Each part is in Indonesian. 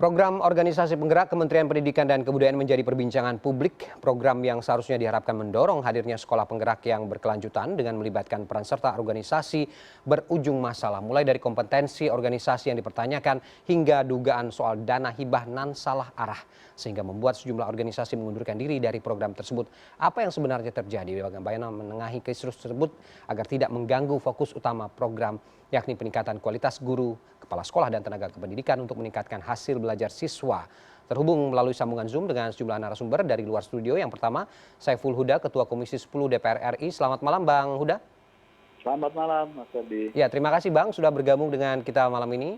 Program organisasi penggerak Kementerian Pendidikan dan Kebudayaan menjadi perbincangan publik. Program yang seharusnya diharapkan mendorong hadirnya sekolah penggerak yang berkelanjutan dengan melibatkan peran serta organisasi berujung masalah. Mulai dari kompetensi organisasi yang dipertanyakan hingga dugaan soal dana hibah nan salah arah. Sehingga membuat sejumlah organisasi mengundurkan diri dari program tersebut. Apa yang sebenarnya terjadi? Bagaimana menengahi kisruh tersebut agar tidak mengganggu fokus utama program, yakni peningkatan kualitas guru, kepala sekolah dan tenaga kependidikan untuk meningkatkan hasil belajar siswa. Terhubung melalui sambungan Zoom dengan sejumlah narasumber dari luar studio. Yang pertama, Saiful Huda, Ketua Komisi 10 DPR RI. Selamat malam Bang Huda. Selamat malam Mas Ferdi. Ya, terima kasih Bang sudah bergabung dengan kita malam ini.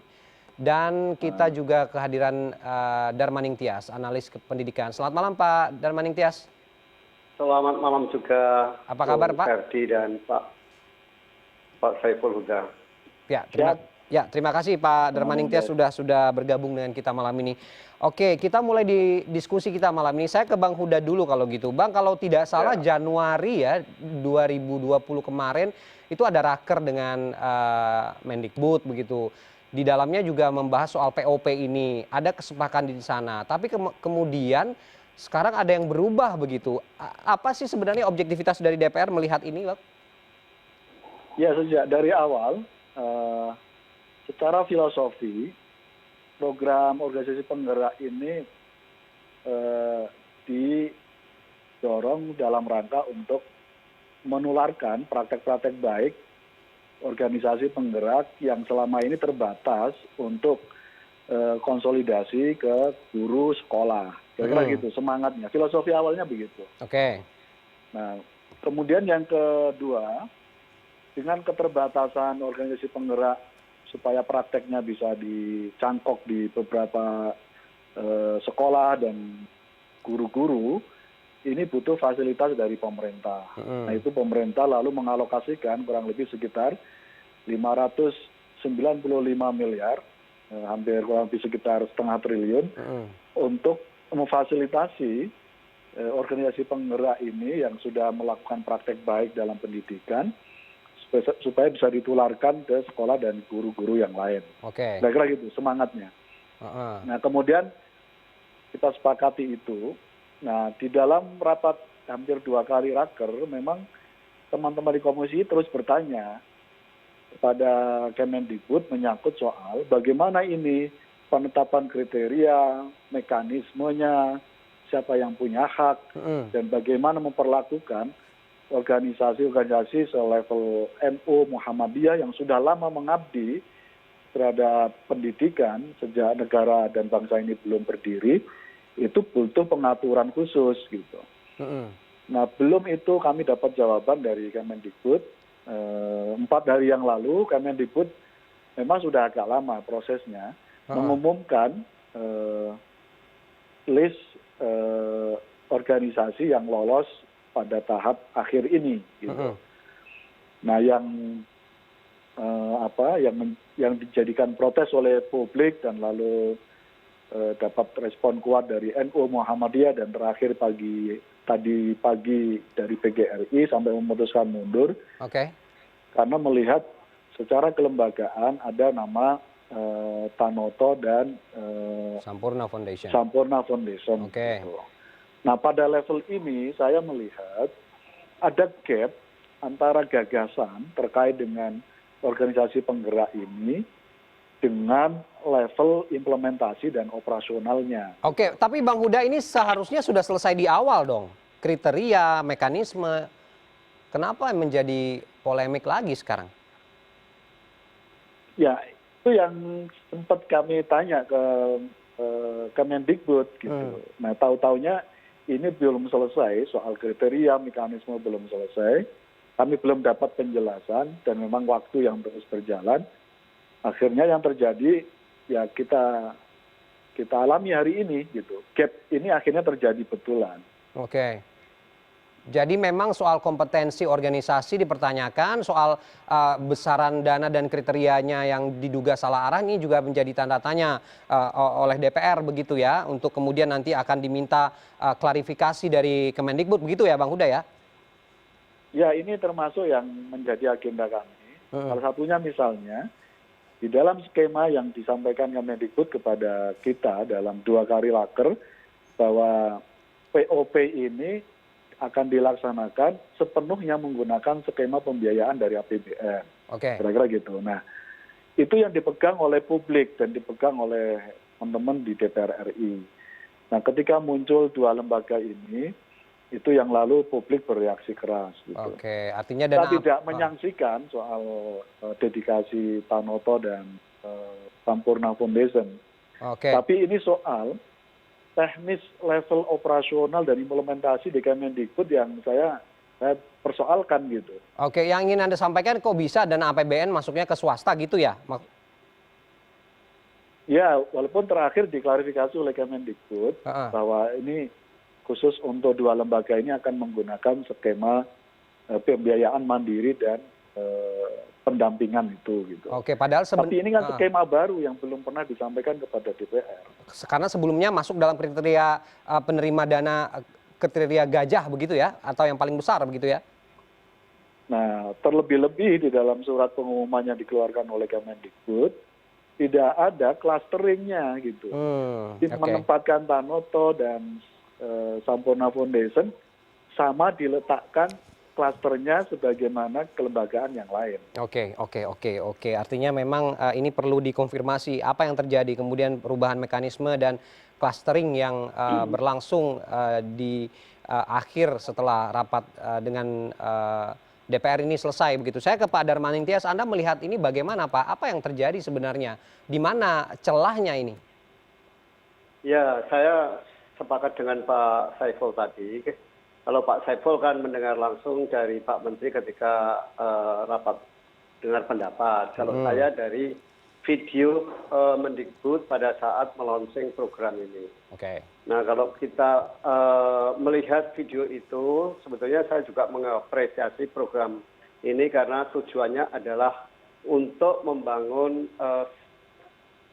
Dan kita juga kehadiran Darmaning Tias, analis pendidikan. Selamat malam Pak Darmaning Tias. Selamat malam juga. Apa kabar Pak? Ferdi dan Pak Saiful Huda. Ya, terima kasih Pak Darmaning Tias sudah bergabung dengan kita malam ini. Oke, kita mulai di diskusi kita malam ini. Saya ke Bang Huda dulu kalau gitu. Bang, kalau tidak salah Januari ya 2020 kemarin itu ada raker dengan Mendikbud begitu. Di dalamnya juga membahas soal POP ini. Ada kesepakatan di sana. Tapi kemudian sekarang ada yang berubah begitu. Apa sih sebenarnya objektivitas dari DPR melihat ini, Bang? Ya, sejak dari awal secara filosofi program organisasi penggerak ini didorong dalam rangka untuk menularkan praktek-praktek baik organisasi penggerak yang selama ini terbatas untuk konsolidasi ke guru sekolah. Kira-kira gitu semangatnya, filosofi awalnya begitu. Oke. Nah, kemudian yang kedua, dengan keterbatasan organisasi penggerak supaya prakteknya bisa dicangkok di beberapa sekolah dan guru-guru, ini butuh fasilitas dari pemerintah. Nah, itu pemerintah lalu mengalokasikan kurang lebih sekitar 595 miliar, hampir kurang lebih sekitar setengah triliun, untuk memfasilitasi organisasi penggerak ini yang sudah melakukan praktek baik dalam pendidikan, supaya bisa ditularkan ke sekolah dan guru-guru yang lain. Oke. Kira-kira gitu semangatnya. Nah, kemudian kita sepakati itu. Nah, di dalam rapat hampir 2 kali raker, memang teman-teman di komisi terus bertanya kepada Kemendikbud menyangkut soal bagaimana ini penetapan kriteria, mekanismenya, siapa yang punya hak, dan bagaimana memperlakukan organisasi-organisasi selevel NU Muhammadiyah yang sudah lama mengabdi terhadap pendidikan sejak negara dan bangsa ini belum berdiri, itu butuh pengaturan khusus gitu. Nah, belum itu kami dapat jawaban dari Kemendikbud. 4 hari yang lalu Kemendikbud memang sudah agak lama prosesnya mengumumkan list organisasi yang lolos pada tahap akhir ini. Gitu. Nah, yang dijadikan protes oleh publik dan lalu dapat respon kuat dari NU Muhammadiyah dan terakhir tadi pagi dari PGRI sampai memutuskan mundur. Karena melihat secara kelembagaan ada nama Tanoto dan Sampurna Foundation. Gitu. Nah, pada level ini saya melihat ada gap antara gagasan terkait dengan organisasi penggerak ini dengan level implementasi dan operasionalnya. Oke, tapi Bang Huda ini seharusnya sudah selesai di awal dong. Kriteria, mekanisme. Kenapa menjadi polemik lagi sekarang? Ya, itu yang sempat kami tanya ke Kemendikbud gitu. Nah, tahu-taunya ini belum selesai, soal kriteria, mekanisme belum selesai. Kami belum dapat penjelasan dan memang waktu yang terus berjalan. Akhirnya yang terjadi ya kita alami hari ini gitu. Gap ini akhirnya terjadi betulan. Oke. Jadi memang soal kompetensi organisasi dipertanyakan, soal besaran dana dan kriterianya yang diduga salah arah ini juga menjadi tanda tanya oleh DPR begitu ya, untuk kemudian nanti akan diminta klarifikasi dari Kemendikbud begitu ya Bang Huda ya? Ya, ini termasuk yang menjadi agenda kami. Salah satunya misalnya di dalam skema yang disampaikan Kemendikbud kepada kita dalam 2 kali raker bahwa POP ini akan dilaksanakan sepenuhnya menggunakan skema pembiayaan dari APBN. Oke. Kira-kira gitu. Nah, itu yang dipegang oleh publik dan dipegang oleh teman-teman di DPR RI. Nah, ketika muncul 2 lembaga ini, itu yang lalu publik bereaksi keras. Gitu. Oke, artinya Kita dana tidak menyangsikan soal dedikasi Tanoto dan Sampurna Foundation. Oke. Tapi ini soal teknis level operasional dan implementasi di Kemendikbud yang saya persoalkan gitu. Oke, yang ingin Anda sampaikan kok bisa dana APBN masuknya ke swasta gitu ya? Ya, walaupun terakhir diklarifikasi oleh Kemendikbud bahwa ini khusus untuk 2 lembaga ini akan menggunakan skema pembiayaan mandiri dan pendampingan itu gitu. Oke, padahal tapi ini kan skema baru yang belum pernah disampaikan kepada DPR. Karena sebelumnya masuk dalam kriteria penerima dana kriteria gajah begitu ya, atau yang paling besar begitu ya? Nah, terlebih-lebih di dalam surat pengumuman yang dikeluarkan oleh Kemendikbud tidak ada clusteringnya gitu. Menempatkan Tanoto dan Sampurna Foundation sama diletakkan klasternya sebagaimana kelembagaan yang lain. Oke. Artinya memang ini perlu dikonfirmasi apa yang terjadi, kemudian perubahan mekanisme dan clustering yang berlangsung di akhir setelah rapat dengan DPR ini selesai begitu. Saya ke Pak Darmaning Tias, Anda melihat ini bagaimana Pak? Apa yang terjadi sebenarnya? Di mana celahnya ini? Ya, saya sepakat dengan Pak Saiful tadi. Kalau Pak Saiful kan mendengar langsung dari Pak Menteri ketika rapat dengar pendapat. Kalau saya dari video Mendikbud pada saat melonsing program ini. Oke. Nah, kalau kita melihat video itu, sebetulnya saya juga mengapresiasi program ini karena tujuannya adalah untuk membangun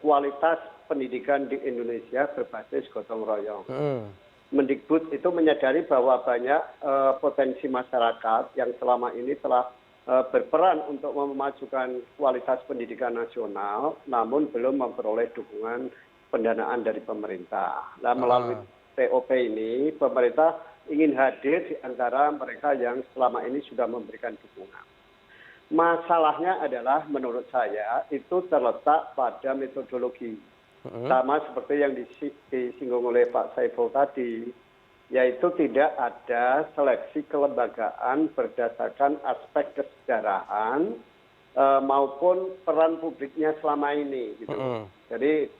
kualitas pendidikan di Indonesia berbasis gotong royong. Mendikbud itu menyadari bahwa banyak potensi masyarakat yang selama ini telah berperan untuk memajukan kualitas pendidikan nasional, namun belum memperoleh dukungan pendanaan dari pemerintah. Nah, melalui TOP ini, pemerintah ingin hadir di antara mereka yang selama ini sudah memberikan dukungan. Masalahnya adalah menurut saya itu terletak pada metodologi. Sama seperti yang disinggung oleh Pak Saiful tadi, yaitu tidak ada seleksi kelembagaan berdasarkan aspek kesejarahan maupun peran publiknya selama ini. Gitu. Jadi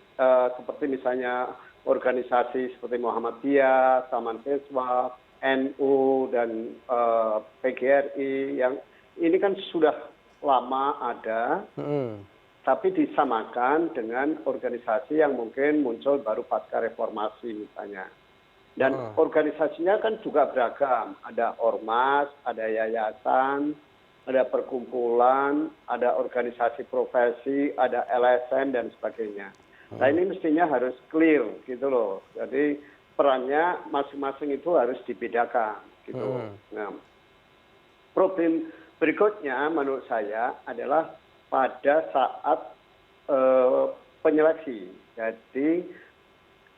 seperti misalnya organisasi seperti Muhammadiyah, Taman Siswa, NU, dan PGRI, yang ini kan sudah lama ada, tapi disamakan dengan organisasi yang mungkin muncul baru pasca reformasi misalnya. Dan organisasinya kan juga beragam, ada ormas, ada yayasan, ada perkumpulan, ada organisasi profesi, ada LSM dan sebagainya. Nah, ini mestinya harus clear gitu loh. Jadi perannya masing-masing itu harus dibedakan gitu. Nah, problem berikutnya menurut saya adalah pada saat penyeleksi. Jadi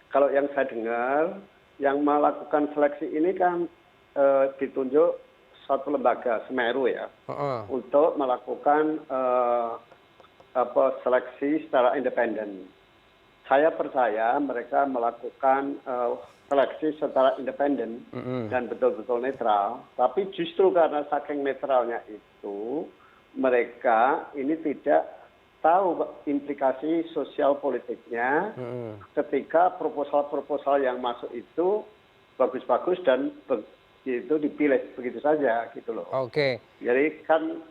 kalau yang saya dengar, yang melakukan seleksi ini kan ditunjuk satu lembaga Semeru ya, untuk melakukan seleksi secara independen. Saya percaya mereka melakukan seleksi secara independen dan betul-betul netral. Tapi justru karena saking netralnya itu, mereka ini tidak tahu implikasi sosial politiknya ketika proposal-proposal yang masuk itu bagus-bagus dan itu dipilih begitu saja gitu loh. Oke. Jadi kan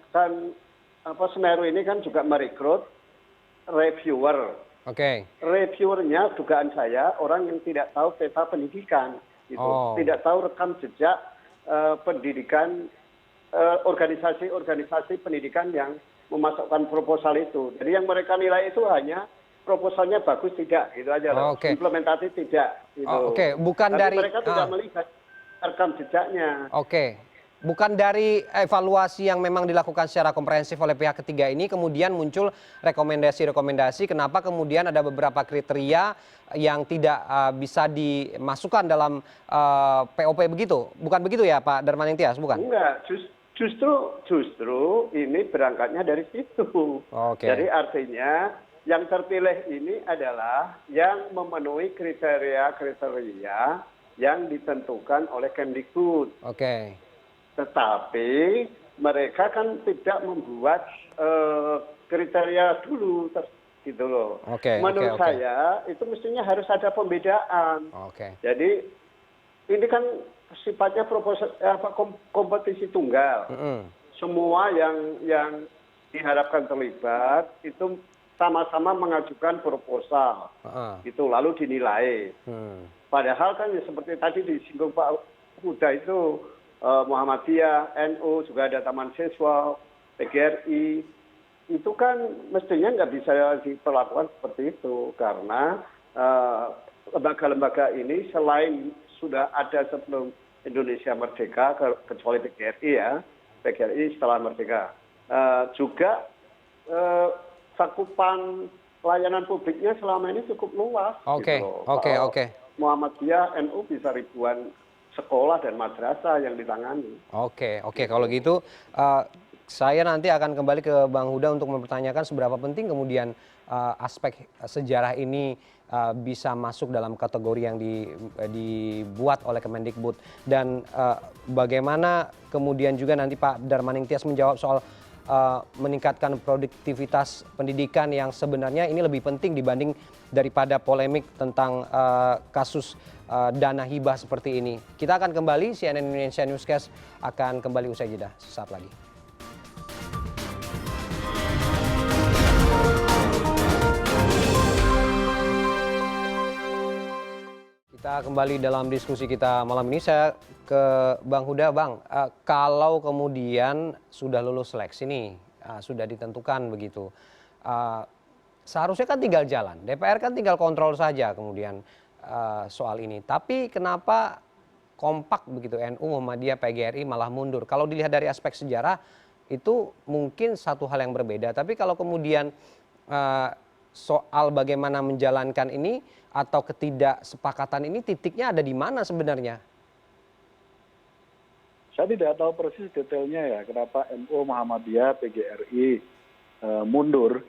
Semeru ini kan juga merekrut reviewer. Oke. Reviewernya dugaan saya orang yang tidak tahu peta pendidikan gitu. Tidak tahu rekam jejak pendidikan organisasi-organisasi pendidikan yang memasukkan proposal itu. Jadi yang mereka nilai itu hanya proposalnya bagus tidak, gitu aja. Implementasi tidak. Gitu. Bukan tapi dari. Mereka tidak melihat rekam jejaknya. Oke. bukan dari evaluasi yang memang dilakukan secara komprehensif oleh pihak ketiga ini kemudian muncul rekomendasi-rekomendasi kenapa kemudian ada beberapa kriteria yang tidak bisa dimasukkan dalam POP begitu. Bukan begitu ya Pak Darmaning Tias, bukan? Enggak, justru ini berangkatnya dari situ. Oke. Jadi artinya yang terpilih ini adalah yang memenuhi kriteria-kriteria yang ditentukan oleh Kemdikbud. Oke. Tetapi mereka kan tidak membuat kriteria dulu, gitu loh. Oke, Menurut oke. saya itu mestinya harus ada pembedaan. Oke. Jadi ini kan sifatnya kompetisi tunggal. Semua yang diharapkan terlibat itu sama-sama mengajukan proposal, gitu lalu dinilai. Padahal kan seperti tadi disinggung Pak Huda itu Muhammadiyah, NU, juga ada Taman Siswa, PGRI, itu kan mestinya nggak bisa diperlakukan seperti itu karena lembaga-lembaga ini selain sudah ada sebelum Indonesia merdeka, kecuali PGRI ya, PGRI setelah merdeka, juga cakupan pelayanan publiknya selama ini cukup luas. Oke, gitu. oke. Muhammadiyah, NU bisa ribuan sekolah dan madrasah yang ditangani. Oke, kalau gitu saya nanti akan kembali ke Bang Huda untuk mempertanyakan seberapa penting kemudian aspek sejarah ini bisa masuk dalam kategori yang dibuat oleh Kemendikbud dan bagaimana kemudian juga nanti Pak Darmaning Tias menjawab soal meningkatkan produktivitas pendidikan yang sebenarnya ini lebih penting dibanding daripada polemik tentang kasus dana hibah seperti ini. Kita akan kembali, CNN Indonesia Newscast akan kembali usai jeda sesaat lagi. Kita kembali dalam diskusi kita malam ini. Saya ke Bang Huda. Bang, kalau kemudian sudah lulus seleksi nih, sudah ditentukan begitu, seharusnya kan tinggal jalan. DPR kan tinggal kontrol saja kemudian soal ini. Tapi kenapa kompak begitu NU, Muhammadiyah, PGRI malah mundur? Kalau dilihat dari aspek sejarah itu mungkin satu hal yang berbeda. Tapi kalau kemudian soal bagaimana menjalankan ini atau ketidaksepakatan ini titiknya ada di mana sebenarnya? Saya tidak tahu persis detailnya ya, kenapa NU, Muhammadiyah, PGRI mundur.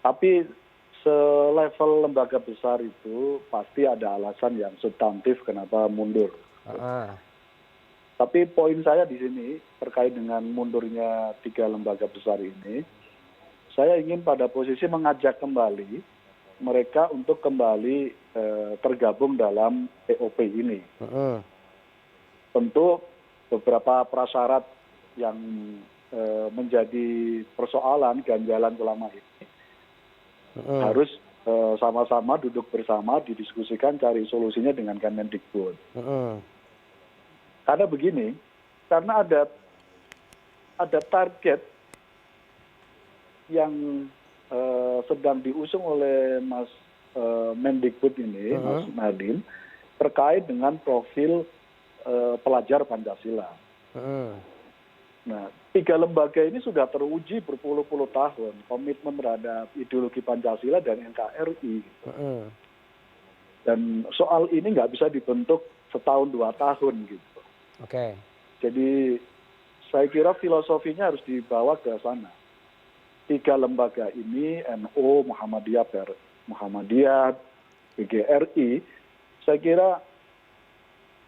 Tapi selevel lembaga besar itu pasti ada alasan yang substantif kenapa mundur. Tapi poin saya di sini terkait dengan mundurnya 3 lembaga besar ini, saya ingin pada posisi mengajak kembali mereka untuk kembali tergabung dalam POP ini. Tentu beberapa prasyarat yang menjadi persoalan ganjalan ulama ini harus sama-sama duduk bersama, didiskusikan, cari solusinya dengan Kemendikbud. Karena begini, karena ada target yang sedang diusung oleh Mas Mendikbud ini, Mas Nadiem, terkait dengan profil pelajar Pancasila. Nah, 3 lembaga ini sudah teruji berpuluh-puluh tahun komitmen terhadap ideologi Pancasila dan NKRI. Dan soal ini nggak bisa dibentuk setahun 2 tahun gitu. Jadi saya kira filosofinya harus dibawa ke sana. 3 lembaga ini, NU, Muhammadiyah, PGRI, saya kira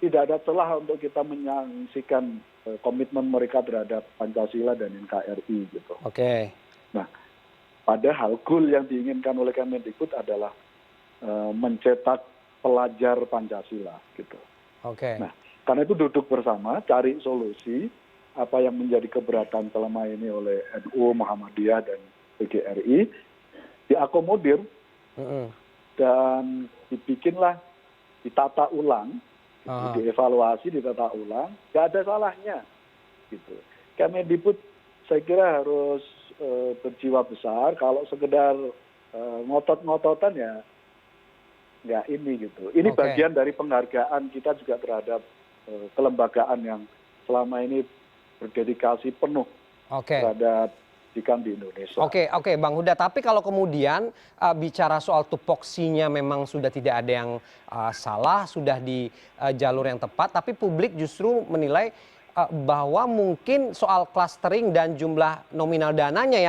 tidak ada celah untuk kita menyaksikan komitmen mereka terhadap Pancasila dan NKRI gitu. Nah, padahal goal yang diinginkan oleh Kemendikbud adalah mencetak pelajar Pancasila gitu. Nah, karena itu duduk bersama, cari solusi apa yang menjadi keberatan selama ini oleh NU, Muhammadiyah, dan PGRI, diakomodir dan dibikinlah, ditata ulang, dievaluasi, ditata ulang, nggak ada salahnya. Gitu. Kemendikbud saya kira harus berjiwa besar, kalau sekedar ngotot-ngototan ya nggak ini gitu. Ini bagian dari penghargaan kita juga terhadap kelembagaan yang selama ini berdedikasi penuh Oke. terhadap pendidikan di Indonesia. Oke, Bang Huda. Tapi kalau kemudian bicara soal tupoksinya memang sudah tidak ada yang salah, sudah di jalur yang tepat, tapi publik justru menilai bahwa mungkin soal clustering dan jumlah nominal dananya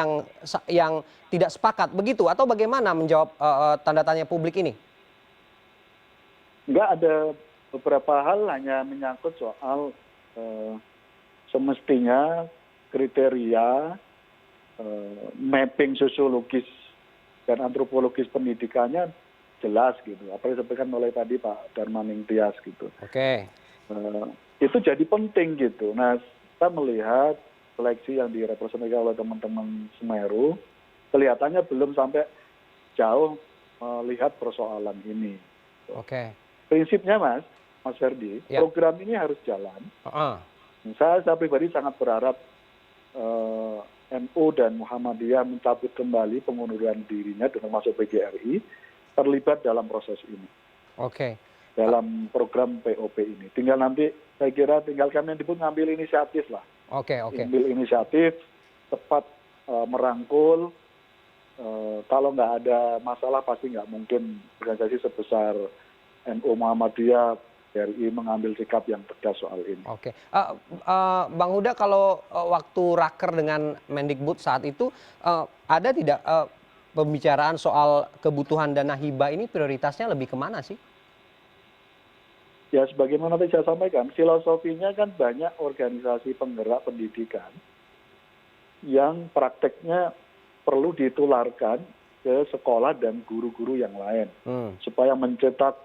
yang tidak sepakat, begitu? Atau bagaimana menjawab tanda tanya publik ini? Enggak, ada beberapa hal hanya menyangkut soal semestinya kriteria mapping sosiologis dan antropologis pendidikannya jelas gitu. Apa yang disampaikan oleh tadi Pak Darmaning Tias gitu. Oke. Itu jadi penting gitu. Nah, kita melihat seleksi yang direpresentasikan oleh teman-teman Semeru, kelihatannya belum sampai jauh melihat persoalan ini. Oke. Prinsipnya Mas Ferdi, Ya. program ini harus jalan. Saya pribadi sangat berharap NU dan Muhammadiyah mencabut kembali pengunduran dirinya termasuk PGRI terlibat dalam proses ini. Oke. Dalam program POP ini. Tinggal nanti saya kira tinggal Kemendikbud ngambil inisiatif lah. Oke. Ambil inisiatif, tepat merangkul. Kalau nggak ada masalah pasti nggak mungkin organisasi sebesar NU Muhammadiyah RI mengambil sikap yang tegas soal ini. Oke. Bang Huda, kalau waktu raker dengan Mendikbud saat itu ada tidak pembicaraan soal kebutuhan dana hibah ini prioritasnya lebih kemana sih? Ya sebagaimana tadi saya sampaikan, filosofinya kan banyak organisasi penggerak pendidikan yang prakteknya perlu ditularkan ke sekolah dan guru-guru yang lain. Supaya mencetak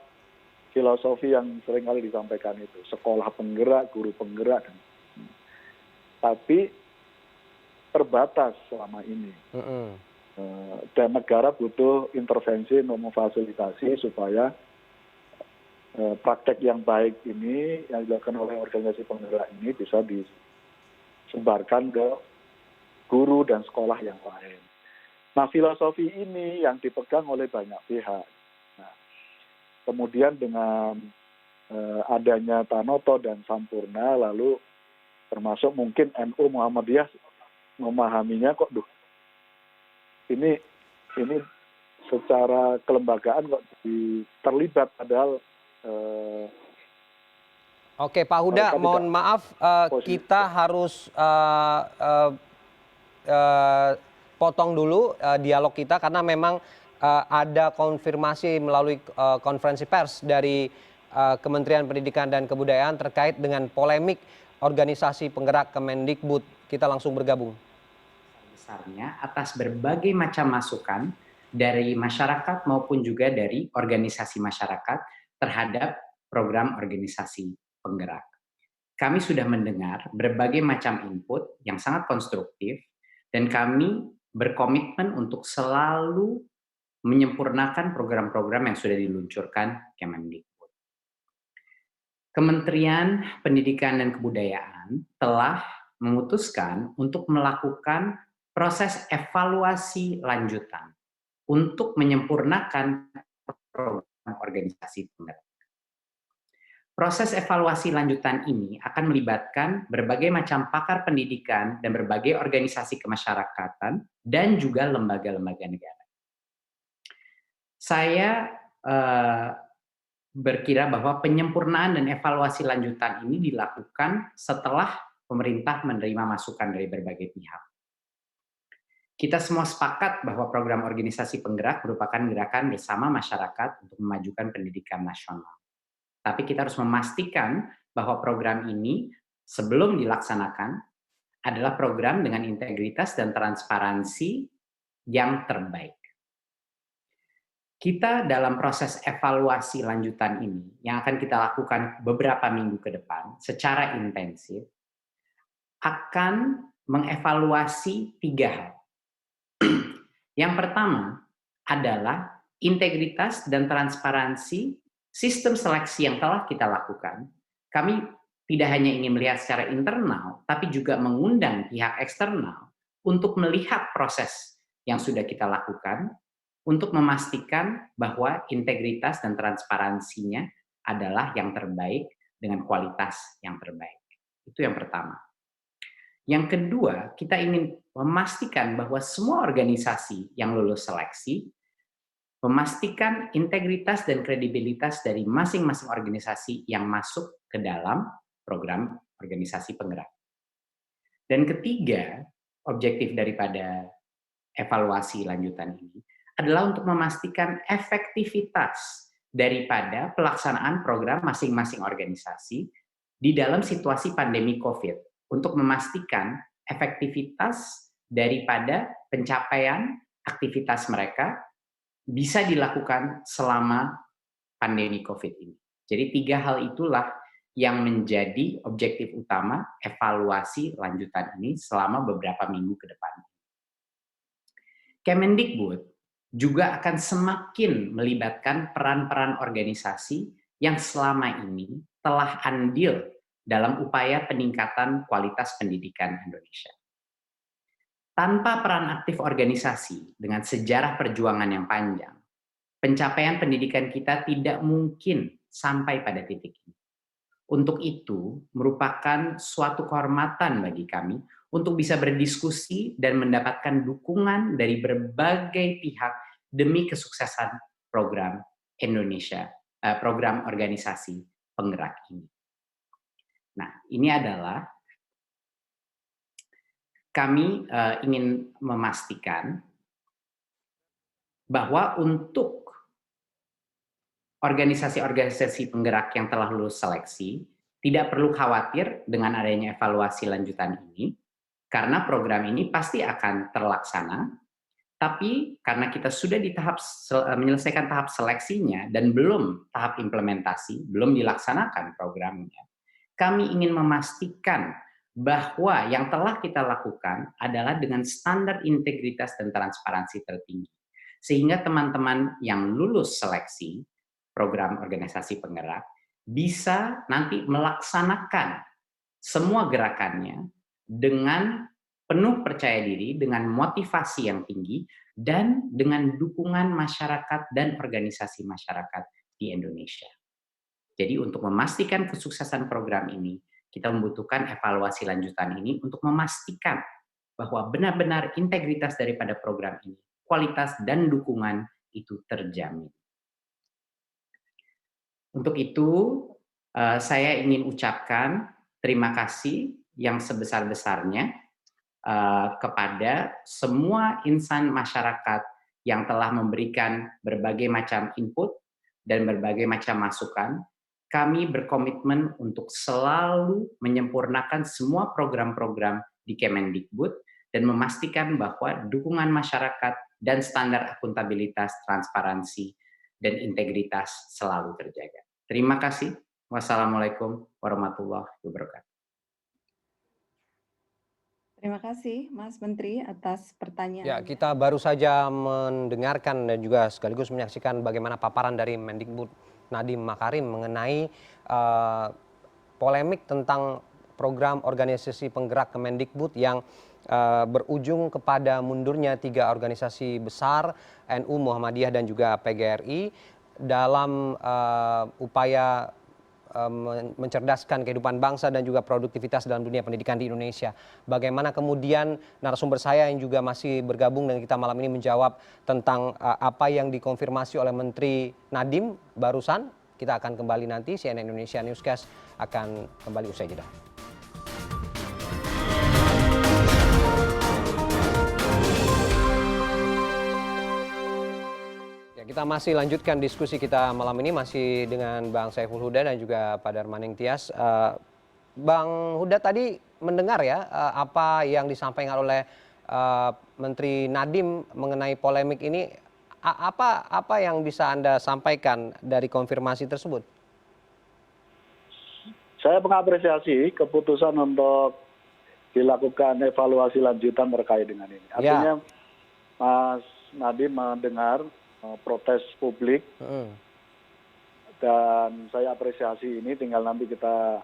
filosofi yang seringkali disampaikan itu. Sekolah penggerak, guru penggerak. Tapi terbatas selama ini. Dan negara butuh intervensi untuk memfasilitasi supaya praktek yang baik ini yang dilakukan oleh organisasi penggerak ini bisa disebarkan ke guru dan sekolah yang lain. Nah, filosofi ini yang dipegang oleh banyak pihak. Nah, kemudian dengan adanya Tanoto dan Sampurna, lalu termasuk mungkin NU Muhammadiyah memahaminya kok, ini secara kelembagaan kok terlibat padahal. Oke, Pak Huda, mohon maaf kita harus potong dulu dialog kita karena memang ada konfirmasi melalui konferensi pers dari Kementerian Pendidikan dan Kebudayaan terkait dengan polemik organisasi penggerak Kemendikbud. Kita langsung bergabung. Besarnya atas berbagai macam masukan dari masyarakat maupun juga dari organisasi masyarakat terhadap program organisasi penggerak. Kami sudah mendengar berbagai macam input yang sangat konstruktif dan kami berkomitmen untuk selalu menyempurnakan program-program yang sudah diluncurkan Kemendikbud. Kementerian Pendidikan dan Kebudayaan telah memutuskan untuk melakukan proses evaluasi lanjutan untuk menyempurnakan program organisasi penggerak. Proses evaluasi lanjutan ini akan melibatkan berbagai macam pakar pendidikan dan berbagai organisasi kemasyarakatan dan juga lembaga-lembaga negara. Saya berkira bahwa penyempurnaan dan evaluasi lanjutan ini dilakukan setelah pemerintah menerima masukan dari berbagai pihak. Kita semua sepakat bahwa program organisasi penggerak merupakan gerakan bersama masyarakat untuk memajukan pendidikan nasional. Tapi kita harus memastikan bahwa program ini sebelum dilaksanakan adalah program dengan integritas dan transparansi yang terbaik. Kita dalam proses evaluasi lanjutan ini yang akan kita lakukan beberapa minggu ke depan secara intensif akan mengevaluasi 3 hal. Yang pertama adalah integritas dan transparansi sistem seleksi yang telah kita lakukan. Kami tidak hanya ingin melihat secara internal, tapi juga mengundang pihak eksternal untuk melihat proses yang sudah kita lakukan, untuk memastikan bahwa integritas dan transparansinya adalah yang terbaik dengan kualitas yang terbaik. Itu yang pertama. Yang kedua, kita ingin memastikan bahwa semua organisasi yang lulus seleksi memastikan integritas dan kredibilitas dari masing-masing organisasi yang masuk ke dalam program organisasi penggerak. Dan ketiga, objektif daripada evaluasi lanjutan ini adalah untuk memastikan efektivitas daripada pelaksanaan program masing-masing organisasi di dalam situasi pandemi COVID, untuk memastikan efektivitas daripada pencapaian aktivitas mereka bisa dilakukan selama pandemi COVID ini. Jadi 3 hal itulah yang menjadi objektif utama evaluasi lanjutan ini selama beberapa minggu ke depan. Kemendikbud juga akan semakin melibatkan peran-peran organisasi yang selama ini telah andil dalam upaya peningkatan kualitas pendidikan Indonesia. Tanpa peran aktif organisasi dengan sejarah perjuangan yang panjang, pencapaian pendidikan kita tidak mungkin sampai pada titik ini. Untuk itu, merupakan suatu kehormatan bagi kami untuk bisa berdiskusi dan mendapatkan dukungan dari berbagai pihak demi kesuksesan program Indonesia, program organisasi penggerak ini. Nah, ini adalah kami ingin memastikan bahwa untuk organisasi-organisasi penggerak yang telah lulus seleksi tidak perlu khawatir dengan adanya evaluasi lanjutan ini, karena program ini pasti akan terlaksana. Tapi karena kita sudah di tahap menyelesaikan tahap seleksinya dan belum tahap implementasi, belum dilaksanakan programnya, kami ingin memastikan bahwa yang telah kita lakukan adalah dengan standar integritas dan transparansi tertinggi. Sehingga teman-teman yang lulus seleksi program organisasi penggerak bisa nanti melaksanakan semua gerakannya dengan penuh percaya diri, dengan motivasi yang tinggi, dan dengan dukungan masyarakat dan organisasi masyarakat di Indonesia. Jadi untuk memastikan kesuksesan program ini, kita membutuhkan evaluasi lanjutan ini untuk memastikan bahwa benar-benar integritas daripada program ini, kualitas dan dukungan itu terjamin. Untuk itu, saya ingin ucapkan terima kasih yang sebesar-besarnya kepada semua insan masyarakat yang telah memberikan berbagai macam input dan berbagai macam masukan. Kami berkomitmen untuk selalu menyempurnakan semua program-program di Kemendikbud dan memastikan bahwa dukungan masyarakat dan standar akuntabilitas, transparansi, dan integritas selalu terjaga. Terima kasih. Wassalamualaikum warahmatullahi wabarakatuh. Terima kasih Mas Menteri atas pertanyaan. Ya, kita baru saja mendengarkan dan juga sekaligus menyaksikan bagaimana paparan dari Mendikbud Nadiem Makarim mengenai polemik tentang program organisasi penggerak Kemendikbud yang berujung kepada mundurnya 3 organisasi besar, NU, Muhammadiyah, dan juga PGRI, dalam upaya mencerdaskan kehidupan bangsa dan juga produktivitas dalam dunia pendidikan di Indonesia. Bagaimana kemudian narasumber saya yang juga masih bergabung dengan kita malam ini menjawab tentang apa yang dikonfirmasi oleh Menteri Nadiem barusan. Kita akan kembali nanti, CNN Indonesia Newscast akan kembali usai jeda. Kita masih lanjutkan diskusi kita malam ini masih dengan Bang Saiful Huda dan juga Pak Darmaning Tias. Bang Huda tadi mendengar ya apa yang disampaikan oleh Menteri Nadiem mengenai polemik ini. Apa yang bisa Anda sampaikan dari konfirmasi tersebut? Saya mengapresiasi keputusan untuk dilakukan evaluasi lanjutan terkait dengan ini. Artinya Mas Nadiem mendengar protes publik dan saya apresiasi ini, tinggal nanti kita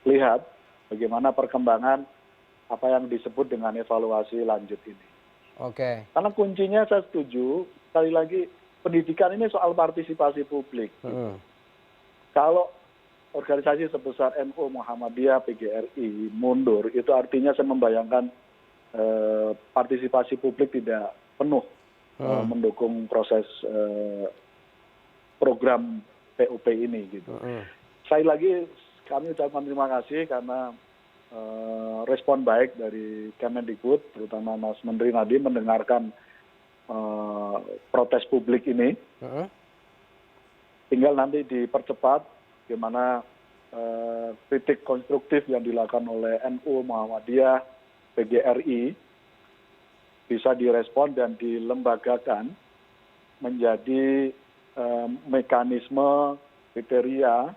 lihat bagaimana perkembangan apa yang disebut dengan evaluasi lanjut ini. Oke. Karena kuncinya saya setuju, sekali lagi pendidikan ini soal partisipasi publik. Kalau organisasi sebesar NU Muhammadiyah PGRI mundur, itu artinya saya membayangkan partisipasi publik tidak penuh mendukung proses program POP ini gitu. Sekali lagi kami ucapkan terima kasih karena respon baik dari Kemendikbud, terutama Mas Menteri Nadiem mendengarkan protes publik ini. Tinggal nanti dipercepat bagaimana kritik konstruktif yang dilakukan oleh NU Muhammadiyah PGRI bisa direspon dan dilembagakan menjadi mekanisme kriteria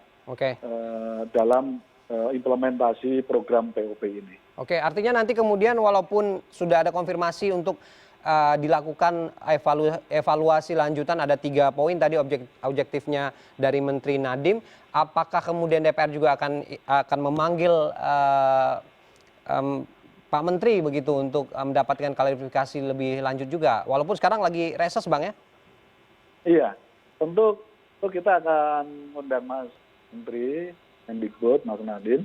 dalam implementasi program POP ini. Oke, artinya nanti kemudian walaupun sudah ada konfirmasi untuk dilakukan evaluasi lanjutan, ada 3 poin tadi objektifnya dari Menteri Nadiem, apakah kemudian DPR juga akan memanggil Pak Menteri begitu untuk mendapatkan klarifikasi lebih lanjut juga, walaupun sekarang lagi reses Bang ya? Iya, tentu kita akan undang Mas Menteri Kemendikbud, Mas Nadiem,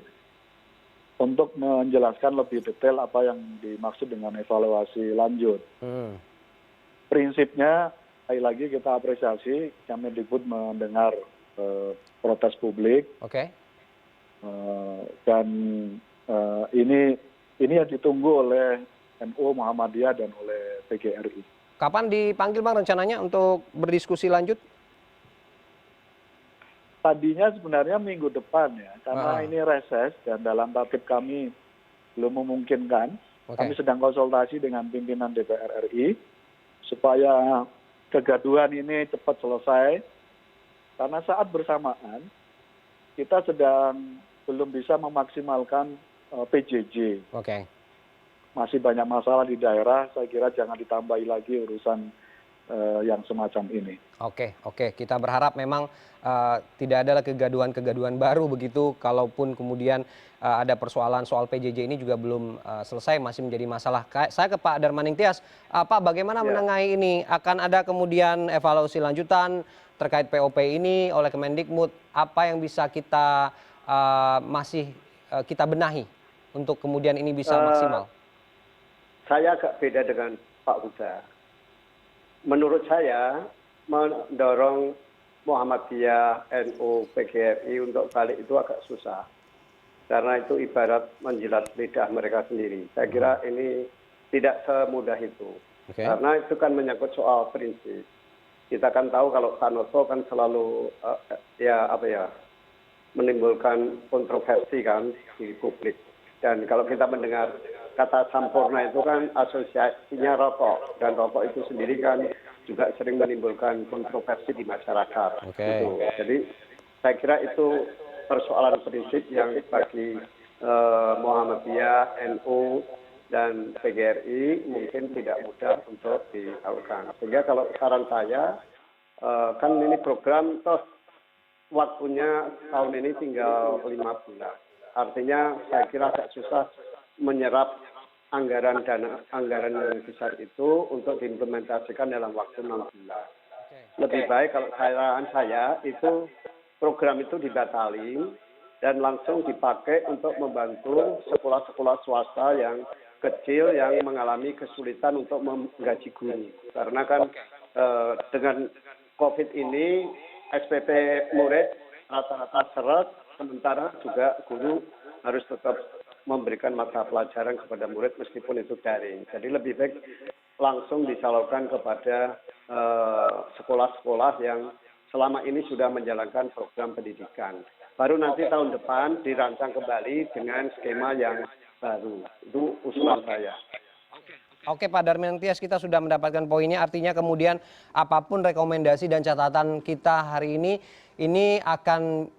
untuk menjelaskan lebih detail apa yang dimaksud dengan evaluasi lanjut. Prinsipnya, sekali lagi kita apresiasi Kemendikbud mendengar protes publik. Dan ini yang ditunggu oleh NU Muhammadiyah dan oleh PGRI. Kapan dipanggil Bang rencananya untuk berdiskusi lanjut? Tadinya sebenarnya minggu depan ya, karena ini reses dan dalam tatip kami belum memungkinkan. Kami sedang konsultasi dengan pimpinan DPR RI supaya kegaduhan ini cepat selesai. Karena saat bersamaan kita sedang belum bisa memaksimalkan PJJ. Masih banyak masalah di daerah, saya kira jangan ditambahi lagi urusan yang semacam ini. Oke, kita berharap memang tidak ada kegaduhan baru begitu, kalaupun kemudian ada persoalan soal PJJ ini juga belum selesai, masih menjadi masalah. Saya ke Pak Darmaning Tias, Pak bagaimana menengahi ini? Akan ada kemudian evaluasi lanjutan terkait POP ini oleh Kemendikbud, apa yang bisa kita kita benahi untuk kemudian ini bisa maksimal? Saya agak beda dengan Pak Huda. Menurut saya, mendorong Muhammadiyah, NU, PGRI untuk balik itu agak susah. Karena itu ibarat menjilat lidah mereka sendiri. Saya kira ini tidak semudah itu. Karena itu kan menyangkut soal prinsip. Kita kan tahu kalau Sanoto kan selalu menimbulkan kontroversi kan di publik. Dan kalau kita mendengar kata sampurna itu kan asosiasinya rokok, dan rokok itu sendiri kan juga sering menimbulkan kontroversi di masyarakat. Gitu. Jadi saya kira itu persoalan prinsip yang bagi Muhammadiyah, NU, dan PGRI mungkin tidak mudah untuk dilakukan. Sehingga kalau saran saya, kan ini program toh waktunya tahun ini tinggal 5 bulan. Artinya saya kira agak susah menyerap anggaran yang besar itu untuk diimplementasikan dalam waktu 6 bulan. Lebih baik kalau saran saya itu program itu dibatalin dan langsung dipakai untuk membantu sekolah-sekolah swasta yang kecil yang mengalami kesulitan untuk menggaji guru. Karena kan dengan COVID ini SPP murid rata-rata seret, sementara juga guru harus tetap memberikan mata pelajaran kepada murid meskipun itu daring. Jadi lebih baik langsung disalurkan kepada sekolah-sekolah yang selama ini sudah menjalankan program pendidikan. Baru nanti tahun depan dirancang kembali dengan skema yang baru. Itu usulan saya. Oke Pak Darmaning Tias, kita sudah mendapatkan poinnya, artinya kemudian apapun rekomendasi dan catatan kita hari ini akan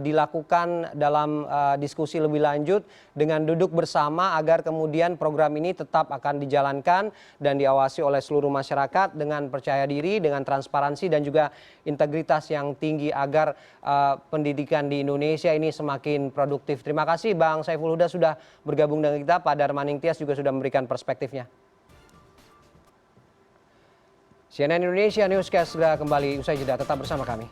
dilakukan dalam diskusi lebih lanjut dengan duduk bersama agar kemudian program ini tetap akan dijalankan dan diawasi oleh seluruh masyarakat dengan percaya diri, dengan transparansi dan juga integritas yang tinggi agar pendidikan di Indonesia ini semakin produktif. Terima kasih Bang Saiful Huda sudah bergabung dengan kita, Pak Darmaning Tias juga sudah memberikan perspektifnya. CNN Indonesia Newscast segera kembali usai jeda, tetap bersama kami.